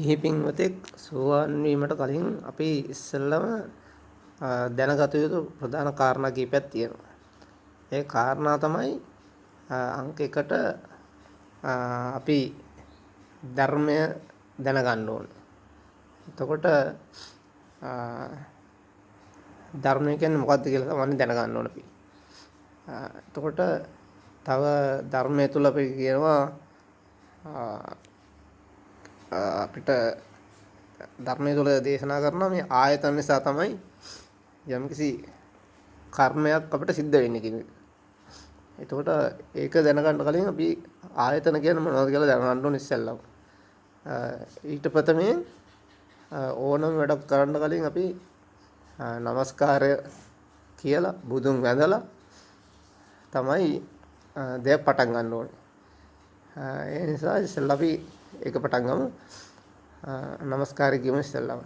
ගිහි පින්වතෙක් සෝවාන් වීමට කලින් අපි ඉස්සෙල්ලම දැනගත යුතු ප්‍රධාන කාරණා කීපයක් තියෙනවා. ඒ කාරණා තමයි අංක 1ට අපි ධර්මය දැනගන්න ඕනේ. එතකොට ධර්මය කියන්නේ මොකක්ද කියලා තමයි දැනගන්න ඕනේ අපි. එතකොට තව ධර්මයේ තුල අපි කියනවා අපිට ධර්මයේ තුල දේශනා කරනවා මේ ආයතන නිසා තමයි යම්කිසි කර්මයක් අපිට සිද්ධ වෙන්නේ කියන එක. එතකොට ඒක දැනගන්න කලින් අපි ආයතන කියන්නේ මොනවද කියලා දැනගන්න ඕනේ ඉස්සෙල්ලම. ඊට ප්‍රථමයෙන් ඕනම වැඩක් කරන්න කලින් අපි নমස්කාරය කියලා බුදුන් වැඳලා තමයි දෙයක් පටන් ගන්න ඕනේ. ඒ නිසා ඉස්සෙල්ලා අපි ඒක පටන් ගමු. নমස්කාරය කියමු ඉස්සෙල්ලාම.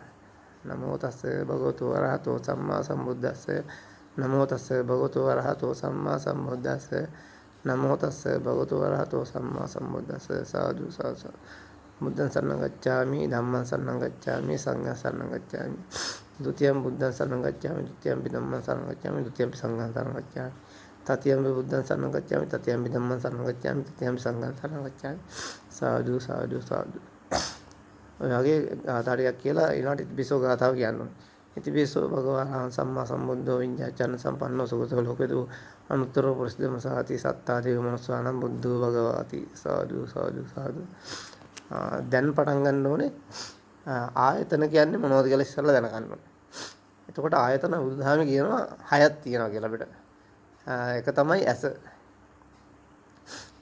නමෝ තස්ස භගවතු වරහතෝ සම්මා සම්බුද්දස්ස නමෝ තස්ස භගවතු වරහතෝ සම්මා සම්බුද්දස්ස නමෝ තස්ස භගවතු වරහතෝ සම්මා සම්බුද්දස්ස සාදු සාසු බුද්ධං සරණං ගච්ඡාමි ධම්මං සරණං ගච්ඡාමි සංඝං සරණං ගච්ඡාමි ဒုတိယံ බුද්ධං සරණං ගච්ඡාමි ဒုတိယံ ධම්මං සරණං ගච්ඡාමි ဒုတိယံ සංඝං සරණං ගච්ඡාමි තතියම් බුද්ධං සරණං ගච්ඡාමි තතියම් ධම්මං සරණං ගච්ඡාමි තතියම් සංඝං සරණං ගච්ඡාමි සාදු සාදු සාදු. ඔය වගේ ආතාරියක් කියලා ඊළාට ඉතිපිසෝ ගාථාව කියනවා. ඉතිපිසෝ භගවාන් සම්මා සම්බුද්ධෝ විඤ්ඤාචන සම්පන්නෝ සුගතෝ ලෝකේදෝ අනුත්තර පුරිසදම සාති සත්තා දේව මනසානම් බුද්ධෝ භගවාති සාදු සාදු සාදු. දැන් පටන් ගන්න ඕනේ ආයතන කියන්නේ මොනවද කියලා ඉස්සෙල්ලා දැනගන්න ඕනේ. එතකොට ආයතන බුදුදහමේ කියනවා හයක් තියෙනවා කියලා අපිට. එක තමයි ඇස.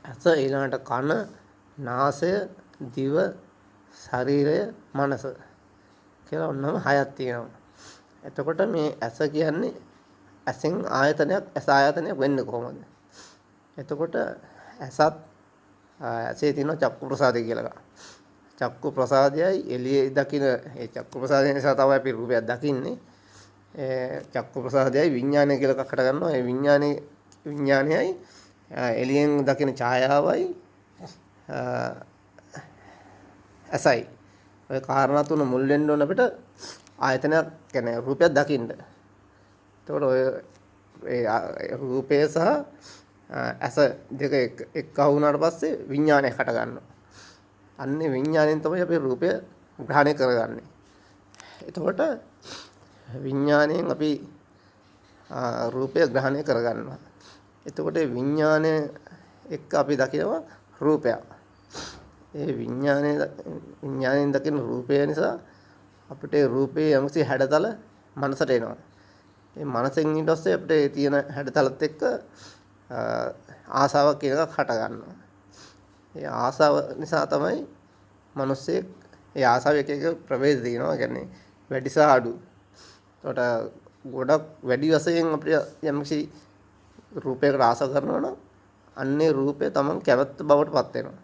ඇස ඊළඟට කන, නාසය, දිව, ශරීරය, මනස කියලා ඔන්නම හයක් තියෙනවා. එතකොට මේ ඇස කියන්නේ ඇසෙන් ආයතනයක්, ඇස ආයතනයක් වෙන්නේ කොහොමද? එතකොට ඇසත් ඇසේ තියෙන චක්කු ප්‍රසාදය කියලා එකක්. චක්කු ප්‍රසාදයයි එළියේ දකින ඒ චක්කු ප්‍රසාදය නිසා තමයි අපි රූපයක් දකින්නේ. චක්කු ප්‍රසාදයයි විඥානය කියලා එකක් හට ගන්නවා. ඒ විඥානයයි එළියෙන් දකින ඡායාවයි ඇසයි. ඔය කාරණා තුන මුල් වෙන්න ඕන අපිට ආයතනයක් කියන්නේ රූපයක් දකින්න. එතකොට ඔය ඒ රූපය සහ ඇස දෙක එක්ක වුණාට පස්සේ විඥානයක් හට ගන්නවා. අන්නේ විඥාණයෙන් තමයි අපි රූපය ග්‍රහණය කරගන්නේ. එතකොට විඥාණයෙන් අපි රූපය ග්‍රහණය කරගන්නවා. එතකොට විඥාණය එක්ක අපි දකිනවා රූපයක්. ඒ විඥාණයෙන් දකින රූපය නිසා අපිට රූපේ යම්කිසි හැඩතල මනසට එනවා. ඒ මනසෙන් ඊට පස්සේ අපිට තියෙන හැඩතලත් එක්ක ආසාවක් කියන එකක් හට ගන්නවා. ඒ ආසාව නිසා තමයි මිනිස්සෙක් ඒ ආසාව එක ප්‍රභේද තියෙනවා. කියන්නේ වැඩි සහ අඩු. ඒකට ගොඩක් වැඩි වශයෙන් අපිට යම්කිසි රූපයකට ආස කරනවා නම් අන්නේ රූපය තමන් කැමැත්ත බවට පත් වෙනවා.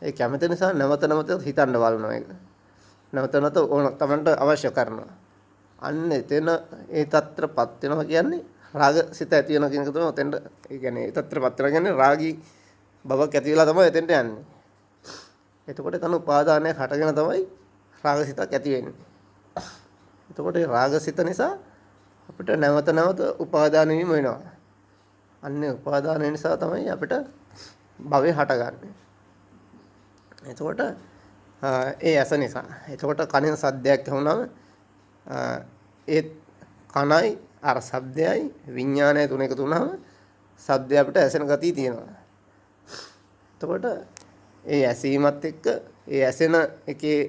ඒ කැමැත්ත නිසා නැවත නැවත හිතන්න බලනවා ඒක. නැවත නැවත ඕන තමන්ට අවශ්‍ය කරනවා. අන්න එතන ඒ තත්ත්‍රපත් වෙනවා කියන්නේ රාග සිත ඇති වෙන කියන එක තමයි එතෙන්ට ඒ කියන්නේ ඒ තත්ත්‍රපත් වෙනවා කියන්නේ රාගී බවක් ඇති වෙලා තමයි එතෙන්ට යන්නේ. එතකොට එතන උපාදානයක් හටගෙන තමයි රාගසිතක් ඇති වෙන්නේ. එතකොට ඒ රාගසිත නිසා අපිට නැවත නැවත උපාදාන වීම වෙනවා. අන්නේ උපාදානය නිසා තමයි අපිට භවය හටගන්නේ. එතකොට ඒ ඇස නිසා. එතකොට කනින් සද්දයක් ඇහුනම ඒ කනයි අර ශබ්දයයි විඥානය තුන එකතු වුනහම ශබ්දය අපිට ඇසෙන ගතිය තියෙනවා. එතකොට ඒ ඇසීමත් එක්ක ඒ ඇසෙන එකේ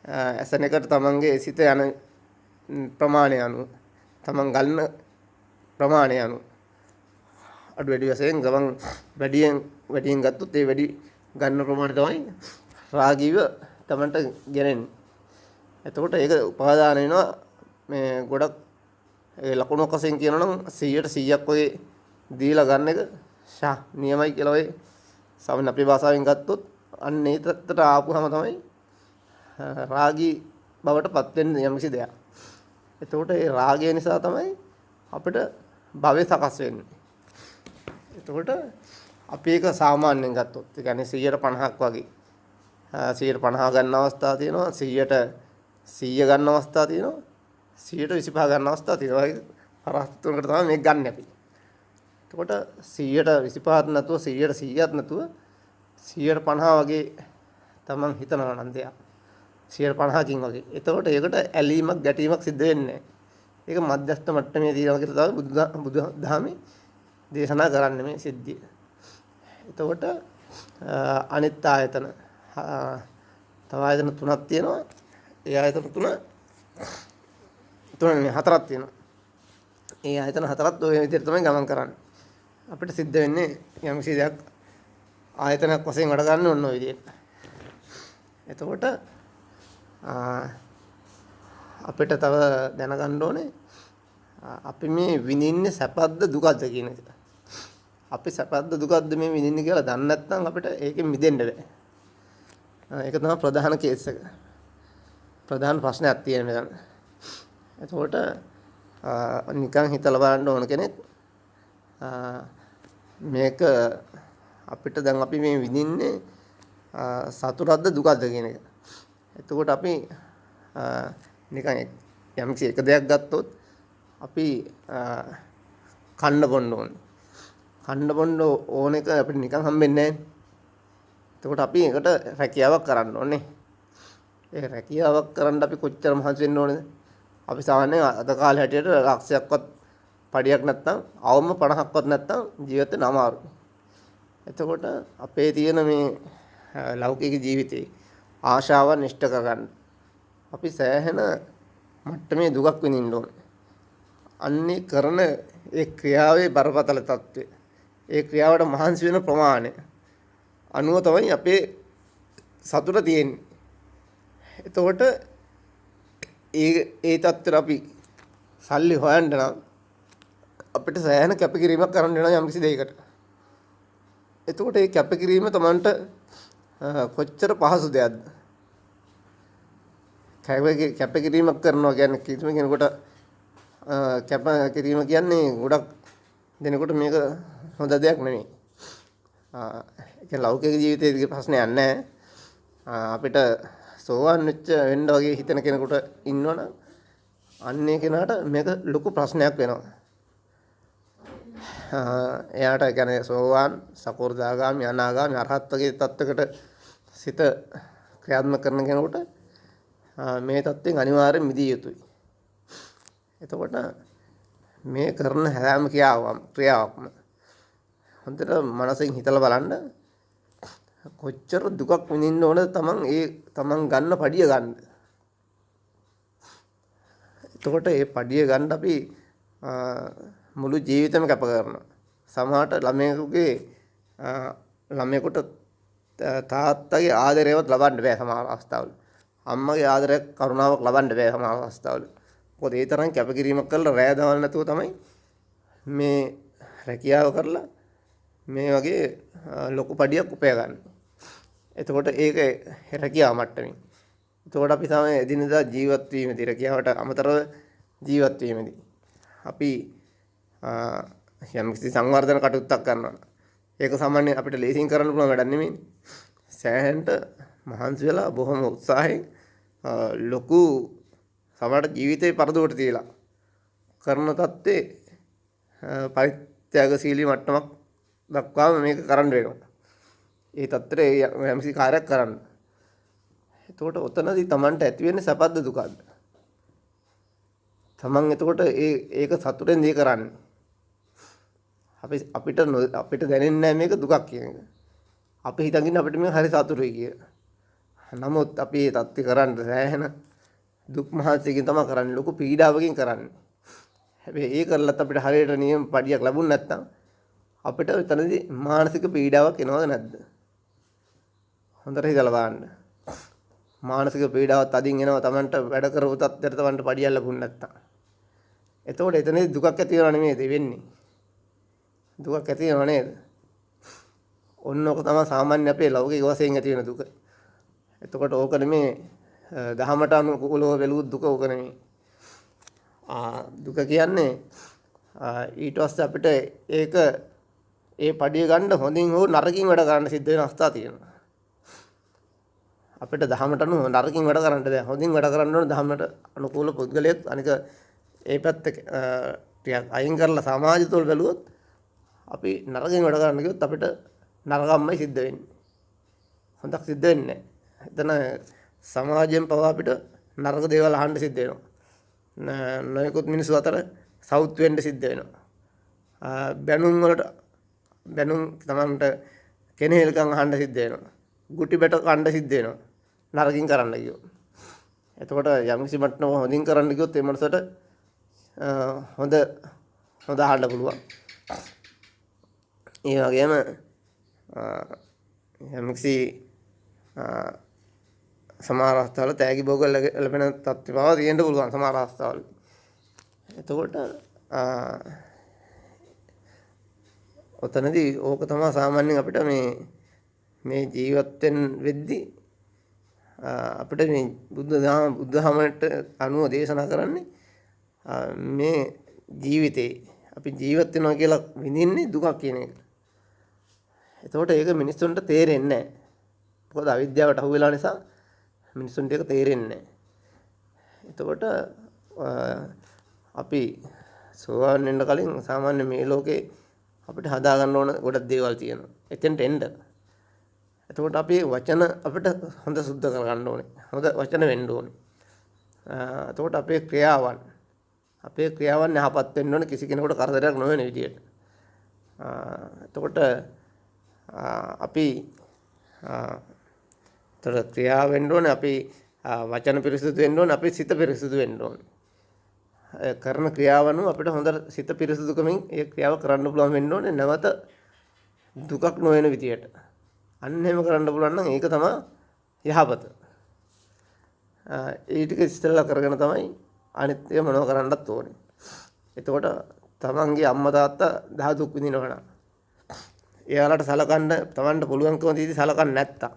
ඇසෙන එකට තමන්ගේ සිත යන ප්‍රමාණය අනුව තමන් ගන්න ප්‍රමාණය අනුව අඩු වැඩි වශයෙන් ගමන් වැඩියෙන් ගත්තොත් ඒ වැඩි ගන්න ප්‍රමාණය තමයි රාගීව තමන්ට ගෙනෙන්නේ. එතකොට ඒක උපාදාන වෙනවා මේ ගොඩක් ඒ ලකුණක් වශයෙන් කියනවා නම් 100ට 100ක් වගේ දීලා ගන්න එක නියමයි කියලා ඔය සාමාන්‍ය අපේ භාෂාවෙන් ගත්තොත් අන්න ඒ තත්ත්වයට ආපුවම තමයි රාගී බවට පත් වෙන්නේ යම්කිසි දෙයක්. එතකොට ඒ රාගය නිසා තමයි අපිට භවය සකස් වෙන්නේ. එතකොට අපි ඒක සාමාන්‍යයෙන් ගත්තොත් ඒ කියන්නේ 150ක් වගේ 50 ගන්න අවස්ථා තියෙනවා 100ට 100 ගන්න අවස්ථා තියෙනවා 125 ගන්න අවස්ථා තියෙනවා. ඒ හරස් තුනකට තමයි මේක ගන්න අපි. එතකොට 125ක් නැතුව 100ට 100ක් නැතුව 150 වගේ තමන් හිතනවා නම් දෙයක් 150කින් වගේ. එතකොට ඒකට ඇලීමක් ගැටීමක් සිද්ධ වෙන්නේ නැහැ. ඒක මධ්‍යස්ථ මට්ටමේ තියෙනවා කියලා තමයි බුදුදහමේ දේශනා කරන්නේ මේ සිද්ධිය. එතකොට අනිත් ආයතන තව ආයතන තුනක් තියෙනවා. ඒ ආයතන හතරක් තියෙනවා. ඒ ආයතන හතරත් ඔය විදිහට තමයි ගමන් කරන්නේ. අපිට සිද්ධ වෙන්නේ යම් කිසි දෙයක් ආයතනයක් වශයෙන් වැඩ ගන්න ඕන ඔය විදිහට. එතකොට අපිට තව දැනගන්න ඕනේ අපි මේ විඳින්නේ සැපද්ද දුකද්ද කියන එක. අපි සැපද්ද දුකද්ද මේ විඳින්නේ කියලා දන්නේ නැත්නම් අපිට ඒකෙන් මිදෙන්න බෑ. ඒක තමයි ප්‍රධාන කේස් එක. ප්‍රධාන ප්‍රශ්නයක් තියෙන මෙතන. එතකොට නිකන් හිතලා බලන්න ඕන කෙනෙක් මේක අපිට දැන් අපි මේ විඳින්නේ සතුටක්ද දුකක්ද කියන එක. එතකොට අපි නිකන් යම්කිසි එක දෙයක් ගත්තොත් අපි කන්න බොන්න ඕනේ. කන්න බොන්න ඕන එක අපිට නිකන් හම්බෙන්නේ නැහැ. එතකොට අපි ඒකට රැකියාවක් කරන්න ඕනේ. ඒ රැකියාවක් කරන්න අපි කොච්චර මහන්සි වෙන්න ඕනේද? අපි සාමාන්‍යයෙන් අද කාලේ හැටියට ලක්ෂයක්වත් පඩියක් නැත්නම් අවම 50ක්වත් නැත්නම් ජීවිත වෙන්න අමාරුයි. එතකොට අපේ තියෙන මේ ලෞකික ජීවිතේ ආශාවන් ඉෂ්ට කරගන්න අපි සෑහෙන මට්ටමේ දුකක් විඳින්න ඕනේ. අන්නේ කරන ඒ ක්‍රියාවේ බරපතල తත්වය ඒ ක්‍රියාවට මහන්සි වෙන ප්‍රමාණය අනුව තමයි අපේ සතුට තියෙන්නේ. එතකොට ඒ තත්ත්වයට අපි සල්ලි හොයන්න නම් අපිට සෑහෙන කැපකිරීමක් කරන්න වෙනවා යම්කිසි දෙයකට. එතකොට මේ කැපකිරීම Tamanට කොච්චර පහසු දෙයක්ද? කැපකිරීමක් කරනවා කියන්නේ කිසිම කෙනෙකුට කැපකිරීම කියන්නේ ගොඩක් දෙනකොට මේක හොඳ දෙයක් නෙමෙයි. ඒක ලෞකික ජීවිතයේ ප්‍රශ්නයක් නැහැ. අපිට සෝවන් වෙන්න වගේ හිතන කෙනෙකුට ඉන්නවනම් අන්නේ කෙනාට මේක ලොකු ප්‍රශ්නයක් වෙනවා. එයාට කියන්නේ සෝවාන් සකෝර්දාගාමි අනාගාමි අරහත් වගේ තත්ත්වයකට සිත ක්‍රියාත්මක කරන කෙනෙකුට මේ තත්ත්වෙන් අනිවාර්යෙන් මිදිය යුතුයි. එතකොට මේ කරන හැම ක්‍රියාවක්ම හොඳට මනසින් හිතලා බලන්න කොච්චර දුකක් විඳින්න ඕනද තමන් ගන්න පඩිය ගන්න. එතකොට මේ පඩිය ගන්න අපි මුළු ජීවිතේම කැප කරනවා. සමහරට ළමයෙකුට තාත්තගේ ආදරයවත් ලබන්න බෑ සමහර අවස්ථාවල. අම්මගේ ආදරයක් කරුණාවක් ලබන්න බෑ සමහර අවස්ථාවල. මොකද ඒ තරම් කැපකිරීමක් කරලා රැය දවල් නැතුව තමයි මේ රැකියාව කරලා මේ වගේ ලොකු පඩියක් උපය ගන්න. එතකොට ඒක රැකියාව මට්ටමින්. එතකොට අපි තමයි එදිනෙදා ජීවත් වීමේදී රැකියාවට අමතරව ජීවත් වීමේදී අපි යම්කිසි සංවර්ධන කටයුත්තක් කරනවා. ඒක සාමාන්‍ය අපිට ලේසියෙන් කරන්න පුළුවන් වැඩක් නෙමෙයි. සෑහෙනට මහන්සි වෙලා බොහොම උත්සාහයෙන් ලොකු සමහරට ජීවිතේ පරදුවට තියලා කරන තත්ත්වේ පරිත්‍යාගශීලී මට්ටමක් දක්වාම මේක කරන්න වෙනවා. ඒ තත්ත්වයේ යම්කිසි කාර්යයක් කරන්න. එතකොට ඔතනදී Tamanට ඇති වෙන්නේ සැපද්ද දුකද්ද? Taman එතකොට ඒක සතුටෙන් දී කරන්නේ. අපිට දැනෙන්නේ නැහැ මේක දුකක් කියන එක. අපි හිතන්නේ අපිට මේක හරි සතුටුයි කියලා. නමුත් අපි මේ තත්ත්වය කරන්න සෑහෙන දුක් මහන්සියකින් තමයි කරන්නේ. ලොකු පීඩාවකින් කරන්නේ. හැබැයි ඒ කරලත් අපිට හරියට නියම පඩියක් ලැබුණ නැත්නම් අපිට එතනදී මානසික පීඩාවක් එනවද නැද්ද? හොඳට හිතලා බලන්න. මානසික පීඩාවත් අදින් එනවා Tamanට වැඩ කරපු තත්ත්වයට Tamanට පඩියක් ලැබුණ නැත්නම්. එතකොට එතනදී දුකක් ඇති වෙනව නෙමෙයිද වෙන්නේ? දුකක් ඇති වෙනව නේද? ඔන්න ඔක තමයි සාමාන්‍ය අපේ ලෞකික වශයෙන් ඇති වෙන දුක. එතකොට ඕක නෙමේ දහමට අනුකූලව බැලුවොත් දුක ඕක නෙමේ. දුක කියන්නේ ඊට පස්සේ අපිට ඒ පඩිය ගන්න හොඳින් හෝ නරකින් වැඩ කරන්න සිද්ධ වෙන අවස්ථා තියෙනවා. අපිට දහමට අනුව නරකින් වැඩ කරන්න බෑ. හොඳින් වැඩ කරන්න ඕන දහමට අනුකූල පුද්ගලයෙක්. අනික ඒ පැත්ත ටිකක් අයින් කරලා සමාජය තුළ බැලුවොත් අපි නරකින් වැඩ කරන්න කිව්වොත් අපිට නරකම්මයි සිද්ධ වෙන්නේ. හොඳක් සිද්ධ වෙන්නේ නැහැ. එතන සමාජයෙන් පවා අපිට නරක දේවල් අහන්න සිද්ධ වෙනවා. නොයෙකුත් මිනිස්සු අතර සවුත් වෙන්න සිද්ධ වෙනවා. බැනුම් වලට බැනුම් තමන්ට කෙනෙහිලකම් අහන්න සිද්ධ වෙනවා. ගුටි බැට කන්න සිද්ධ වෙනවා. නරකින් කරන්න කිව්වොත්. එතකොට යම්කිසි මට්ටමක හොඳින් කරන්න කිව්වොත් ඒ මනසට හොඳ අහන්න පුළුවන්. ඒ වගේම යම්කිසි සමහර අවස්ථාවල තෑගි භෝග ලැබෙන තත්ත්ව බව තියෙන්න පුළුවන් සමහර අවස්ථාවල. එතකොට ඔතනදී ඕක තමයි සාමාන්‍යයෙන් අපිට මේ ජීවත්වෙන් වෙද්දී අපිට මේ බුද්ධහමට අනුව දේශනා කරන්නේ මේ ජීවිතේ අපි ජීවත් වෙනවා කියලා විඳින්නේ දුකක් කියන එක. එතකොට ඒක මිනිස්සුන්ට තේරෙන්නේ නැහැ. මොකද අවිද්‍යාවට අහු වෙලා නිසා මිනිස්සුන්ට ඒක තේරෙන්නේ නැහැ. එතකොට අපි සෝවාන් වෙන්න කලින් සාමාන්‍ය මේ ලෝකේ අපිට හදා ගන්න ඕන ගොඩක් දේවල් තියෙනවා. එතෙන්ට එන්න. එතකොට අපි වචන අපිට හොඳ සුද්ධ කරගන්න ඕනේ. හොඳ වචන වෙන්න ඕනේ. එතකොට අපේ ක්‍රියාවන් යහපත් වෙන්න ඕනේ කිසි කෙනෙකුට කරදරයක් නොවන විදියට. එතකොට අපි ක්‍රියාව වෙන්න ඕනේ. අපි වචන පිරිසුදු වෙන්න ඕනේ. අපි සිත පිරිසුදු වෙන්න ඕනේ. කරන ක්‍රියාවනුව අපිට හොඳ සිත පිරිසුදුකමින් ඒ ක්‍රියාව කරන්න පුළුවන් වෙන්න ඕනේ. නැවත දුකක් නොවන විදියට. අන්න එහෙම කරන්න පුළුවන් නම් ඒක තමයි යහපත. ඒ ටික ඉස්සෙල්ලා කරගෙන තමයි අනිත් එක මොනව කරන්නත් ඕනේ. එතකොට තමන්ගේ අම්මා තාත්තා දහ දුක් විඳිනවා නම් එයාලට සලකන්න තමන්ට පුළුවන්කම දීදී සලකන්නේ නැත්තම්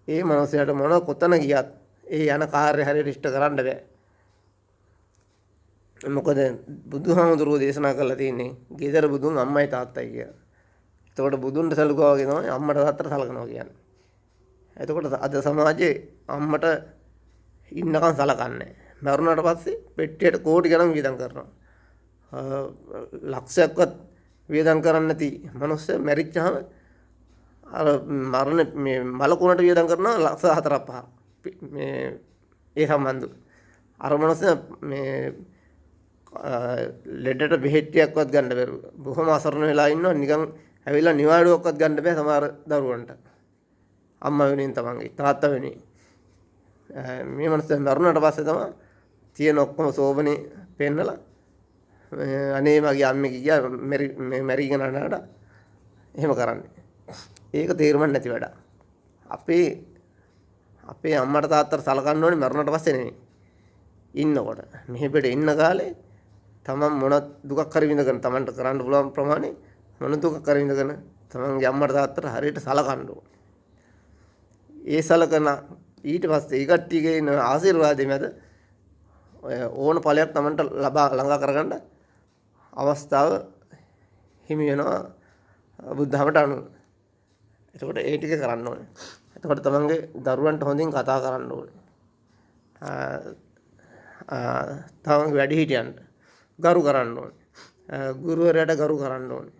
ඒ මනුස්සයාට මොන කොතන ගියත් ඒ යන කාර්ය හරියට ඉෂ්ට කරන්න බෑ. මොකද බුදුහාමුදුරුවෝ දේශනා කරලා තියෙන්නේ ගෙදර බුදුන් අම්මයි තාත්තයි කියලා. එතකොට බුදුන්ට සලකුවා වගේ තමයි අම්මට තාත්තට සලකනවා කියන්නේ. එතකොට අද සමාජයේ අම්මට ඉන්නකම් සලකන්නේ. මරුණාට පස්සේ පෙට්ටියට කෝටි ගණන් වියදම් කරනවා. ලක්ෂයක්වත් වියදම් කරන්නේ නැති මිනිස්සු මැරිච්චාම අර මරණ මේ මලකුණට වියදම් කරනවා ලක්ෂ 4-5. මේ ඒ සම්බන්ධ. අර මිනිස්සු මේ ලෙඩට බෙහෙත්ටියක්වත් ගන්න බැරුව බොහොම අසරණ වෙලා ඉන්නවා. නිකන් ඇවිල්ලා නිවාඩුවක්වත් ගන්න බෑ සමහර දරුවන්ට. අම්මා වෙනින් තමන්ගේ තාත්තා වෙනින්. මේ මනුස්සයා මරුණාට පස්සේ තමයි තියෙන ඔක්කොම සෝබනේ පෙන්නලා අනේ මගේ අම්මේ ගියා මැරිගෙන යනකට එහෙම කරන්නේ. ඒක තේරුම් නැති වැඩ. අපේ අම්මට තාත්තට සලකන්න ඕනේ මරුණාට පස්සේ නෙමෙයි. ඉන්නකොට මෙහෙ පිට ඉන්න කාලේ තමන් මොන දුකක් හරි විඳගෙන තමන්ට කරන්න පුළුවන් ප්‍රමාණය මොන දුකක් හරි විඳගෙන තමන්ගේ අම්මට තාත්තට හරියට සලකන්න ඕනේ. ඒ සලකන ඊට පස්සේ ඒ කට්ටියගේ ඉන්න ආශිර්වාදෙ මැද ඕන ඵලයක් තමන්ට ළඟා කරගන්න අවස්ථාව හිමි වෙනවා බුද්ධහමට අනුව. එතකොට ඒ ටික කරන්න ඕනේ. එතකොට තමන්ගේ දරුවන්ට හොඳින් කතා කරන්න ඕනේ. තමන්ගේ වැඩිහිටියන්ට ගරු කරන්න ඕනේ. ගුරුවරයාට ගරු කරන්න ඕනේ.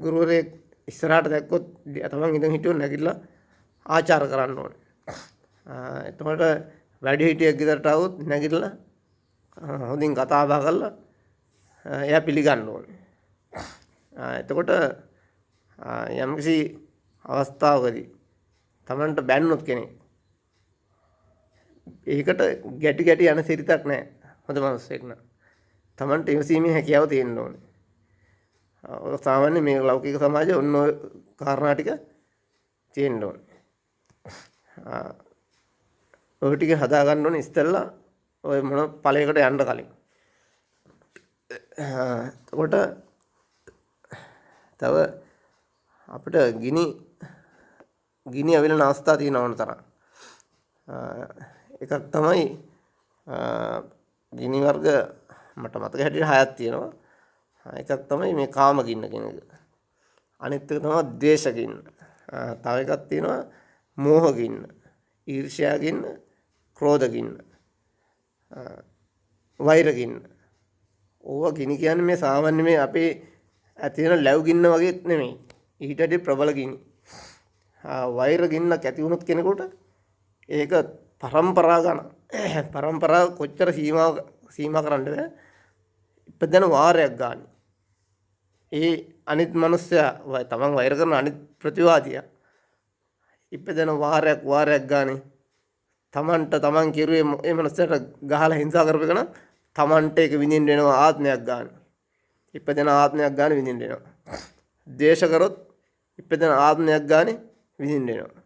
ගුරුවරයෙක් ඉස්සරහට දැක්කොත් තමන් ඉඳන් හිටියොත් නැගිටලා ආචාර කරන්න ඕනේ. එතකොට වැඩිහිටියෙක් ගෙදරට આવොත් නැගිටලා හොඳින් කතා බහ කරලා එයා පිළිගන්න ඕනේ. එතකොට යම්කිසි අවස්ථාවකදී තමන්ට බැන්නොත් කෙනෙක් ඒකට ගැටි යන සිරිතක් නැහැ. හොඳ මිනිස්සෙක් නම් තමන්ට ඉවසීමේ හැකියාව තියෙන්න ඕනේ. සාමාන්‍ය මේ ලෞකික සමාජයේ ඔන්න ඔය කාරණා ටික තියෙන්න ඕනේ. ඔය ටික හදා ගන්න ඕනේ ඉස්සෙල්ලා ඔය මොන ඵලයකට යන්න කලින්. එතකොට තව අපිට ගිනි අවිලන අවස්ථා තියෙන ඕන තරම්. එකක් තමයි ගිනි වර්ග මට මතක හැටියට 6ක් තියෙනවා. එකක් තමයි මේ කාම ගින්න කියන එක. අනිත් එක තමයි ද්වේෂ ගින්න. තව එකක් තියෙනවා මෝහගින්න, ඊර්ෂ්‍යාගින්න, ක්‍රෝධගින්න, වෛරගින්න. ඕවා ගිනි කියන්නේ මේ සාමාන්‍ය මේ අපේ ඇති වෙන ලැව් ගින්න වගේත් නෙමෙයි. ඊට වඩා ප්‍රබල ගිනි. වෛර ගින්නක් ඇති වුණොත් කෙනෙකුට ඒක පරම්පරා ගන්න. පරම්පරාව කොච්චර සීමා කරන්නද? ඉපදෙන වාරයක් ගන්න. ඒ අනිත් මිනිස්සයා තමන් වෛර කරන අනිත් ප්‍රතිවාදියා ඉපදෙන වාරයක් ගානේ තමන් කිරුවේ ඒ මනසට ගහලා හිංසා කරපේකන තමන්ට ඒක විඳින්න වෙනවා ආත්මයක් ගන්න. ඉපදෙන ආත්මයක් ගන්න විඳින්න වෙනවා. ද්වේෂ කරොත් ඉපදෙන ආත්මයක් ගන්න විඳින්න වෙනවා.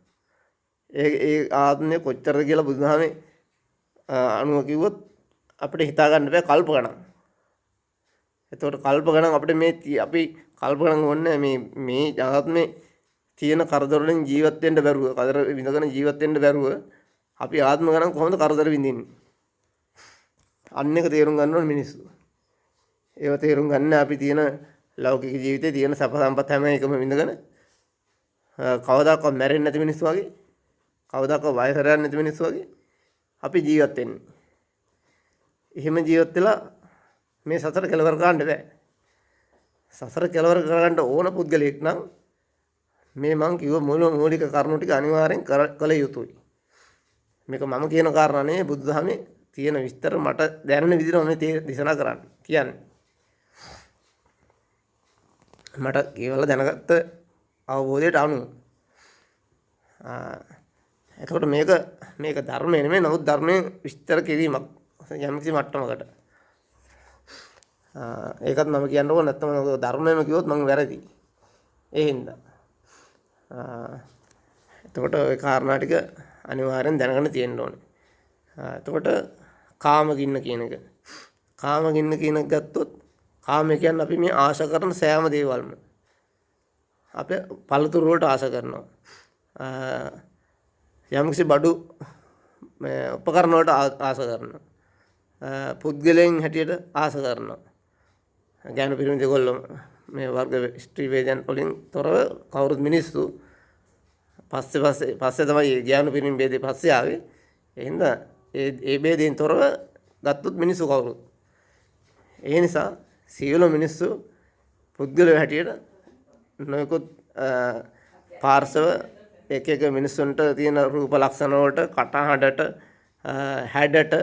ඒ ආත්මය කොච්චරද කියලා බුදුදහමේ අනුව කිව්වොත් අපිට හිතා ගන්න බෑ කල්ප ගණන්. එතකොට කල්ප ගණන් අපිට අපි කල්ප ගණන් ඕනේ මේ ආත්මේ තියෙන කරදර වලින් ජීවත් වෙන්න බැරුව, කරදර විඳගෙන ජීවත් වෙන්න බැරුව අපි ආත්ම ගණන් කොහොමද කරදර විඳින්නේ? අන්න එක තේරුම් ගන්න ඕන මිනිස්සු. ඒව තේරුම් ගන්න අපි තියෙන ලෞකික ජීවිතේ තියෙන සැප සම්පත් හැම එකම විඳගෙන කවදාකවත් මැරෙන්නේ නැති මිනිස්සු වගේ, කවදාකවත් වයසට යන්නේ නැති මිනිස්සු වගේ අපි ජීවත් වෙන්නේ. එහෙම ජීවත් වෙලා මේ සසර කෙලවර කරන්න බෑ. සසර කෙලවර කරගන්න ඕන පුද්ගලයෙක් නම් මේ මං කිව්ව මූලික කරුණු ටික අනිවාර්යෙන් කළ යුතුයි. මේක මම කියන කාරණා නෙවෙයි බුදුදහමේ තියෙන විස්තර මට දැනෙන විදිහට මම දේශනා කරන්න කියන්නේ. මට කියවලා දැනගත්ත අවබෝධයට අනුව. එතකොට මේක ධර්මය නෙමෙයි, නමුත් ධර්මයේ විස්තර කිරීමක් යම්කිසි මට්ටමකට. ඒකත් මම කියන්න ඕන නැත්නම් ධර්මයම කිව්වොත් මම වැරදි. ඒ හින්දා. එතකොට ওই කාරණා ටික අනිවාර්යෙන් දැනගන්න තියෙන්න ඕනේ. එතකොට කාමගින්න කියන එක. කාමගින්න කියන එක ගත්තොත් කාමය කියන්නේ අපි මේ ආශා කරන සෑම දේවල්ම. අපි පළතුරු වලට ආශා කරනවා. යම්කිසි බඩු උපකරණ වලට ආශා කරනවා. පුද්ගලයන් හැටියට ආශා කරනවා. ඥාන පිරිමි දෙගොල්ලෝ මේ වර්ග ස්ත්‍රී වේදයන් වලින් තොරව කවුරුත් මිනිස්සු පස්සේ තමයි ඥාන පිරිමි ભેදේ පස්සේ ආවේ. එහෙනම් ඒ ભેදයෙන් තොරව ගත්තොත් මිනිස්සු කවුරුත්. ඒ නිසා සියලු මිනිස්සු පුද්ගලයෝ හැටියට නොයෙකුත් පාර්ශව එක මිනිස්සුන්ට තියෙන රූප ලක්ෂණ වලට, කටහඬට, හැඩට,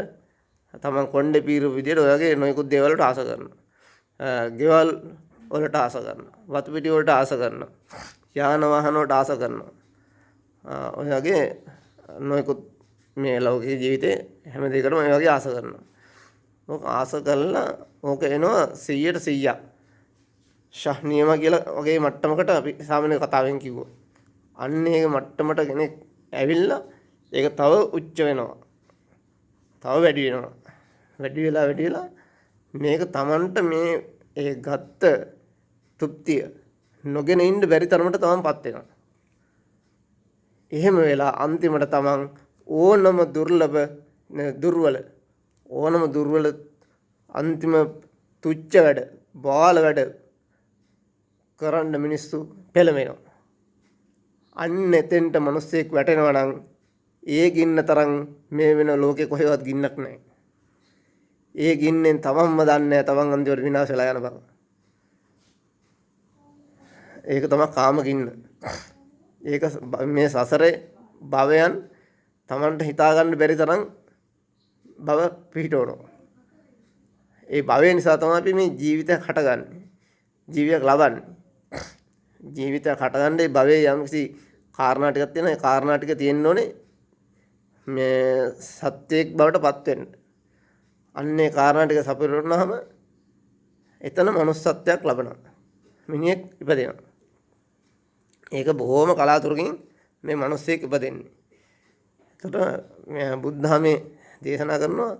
තමන් කොණ්ඩේ පීරු විදියට ඔය වගේ නොයෙකුත් දේවල් වලට ආස කරනවා. ගෙවල් වලට ආස කරනවා. වතු පිටි වලට ආස කරනවා. යාන වාහන වලට ආස කරනවා. ඔය වගේ නොයෙකුත් මේ ලෞකික ජීවිතේ හැම දෙයකටම ඔය වගේ ආස කරනවා. ඕක ආස කළා ඕක එනවා 100ට 100ක්. ශහ්නියම කියලා වගේ මට්ටමකට අපි සාමාන්‍ය කතාවෙන් කිව්වොත්. අන්න ඒක මට්ටමට කෙනෙක් ඇවිල්ලා ඒක තව උච්ච වෙනවා. තව වැඩි වෙනවා. වැඩි වෙලා මේක Tamanට මේ ඒ ගත්ත තෘප්තිය නොගෙන ඉන්න බැරි තරමට තමන්පත් වෙනවා. එහෙම වෙලා අන්තිමට තමන් ඕනම දුර්වල අන්තිම තුච්ච වැඩ, බාල වැඩ කරන්න මිනිස්සු පෙළඹෙනවා. අන්න එතෙන්ට මිනිස්සෙක් වැටෙනවා නම් ඒ ගින්න තරම් මේ වෙන ලෝකේ කොහෙවත් ගින්නක් නැහැ. ඒ ගින්නෙන් තමන්ම දන්නේ නැහැ තමන් අන්තිමට විනාශ වෙලා යන බව. ඒක තමයි කාම ගින්න. ඒක මේ සසරේ භවයන් තමන්ට හිතා ගන්න බැරි තරම් භව පිහිටවනවා. ඒ භවය නිසා තමයි අපි මේ ජීවිතයක් හටගන්නේ. ජීවිතයක් ලබන්නේ. ජීවිතයක් හටගන්නේ භවයේ යම්කිසි කාරණා ටිකක් තියෙනවා. ඒ කාරණා ටික තියෙන්න ඕනේ මේ සත්‍යයක් බවට පත් වෙන්න. අන්නේ කාරණා ටික සපිරුණාම එතන මනුස්සත්වයක් ලබනවා. මිනිහෙක් ඉපදෙනවා. ඒක බොහොම කලාතුරකින් මේ මිනිස්සෙක් ඉපදෙන්නේ. එතකොට බුද්ධ ධර්මයේ දේශනා කරනවා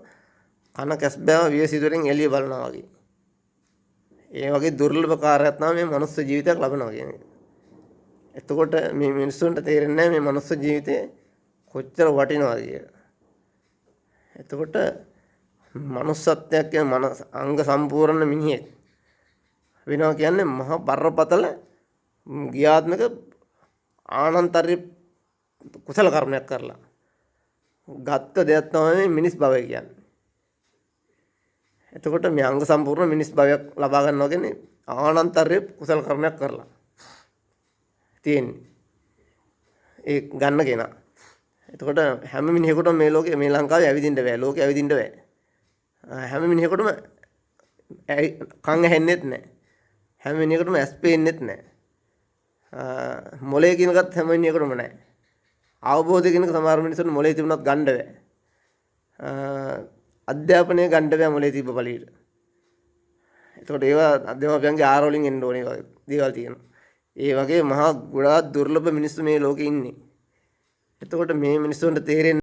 කන කැස්බෑව වියසිතුරින් එළිය බලනවා වගේ. ඒ වගේ දුර්ලභ කාර්යයක් තමයි මේ මනුස්ස ජීවිතයක් ලබනවා කියන්නේ. එතකොට මේ මිනිස්සුන්ට තේරෙන්නේ නැහැ මේ මනුස්ස ජීවිතේ කොච්චර වටිනවද කියලා. එතකොට මනුස්සත්වයක් කියන අංග සම්පූර්ණ මිනිහෙක් වෙනවා කියන්නේ මහා බරපතල ගියාත්මක ආනන්තර්ය කුසල කර්මයක් කරලා ගත්ත දෙයක් තමයි මිනිස් භවය කියන්නේ. එතකොට මේ අංග සම්පූර්ණ මිනිස් භවයක් ලබා ගන්නවා කියන්නේ ආනන්තර්ය කුසල කර්මයක් කරලා තියෙන්නේ. ඒ ගන්න කෙනා. එතකොට හැම මිනිහෙකුටම මේ ලෝකේ මේ ලංකාවේ ඇවිදින්න බෑ. ලෝකේ ඇවිදින්න බෑ. හැම මිනිහෙකුටම කන් ඇහෙන්නෙත් නැහැ. හැම මිනිහෙකුටම ඇස් පේන්නෙත් නැහැ. මොලේ කිනකත් හැම මිනිහෙකුටම නැහැ. අවබෝධය කිනක සමහර මිනිස්සුන්ට මොලේ තිබුණත් ගන්න බෑ. අධ්‍යාපනය ගන්න බෑ මොලේ තිබ්බ පළියට. එතකොට ඒවා අධ්‍යාපනයන්ගේ ආරෝලින් එන්න ඕනේ වගේ දේවල් තියෙනවා. ඒ වගේ මහා ගොඩාක් දුර්ලභ මිනිස්සු මේ ලෝකේ ඉන්නේ. එතකොට මේ මිනිස්සුන්ට තේරෙන්නේ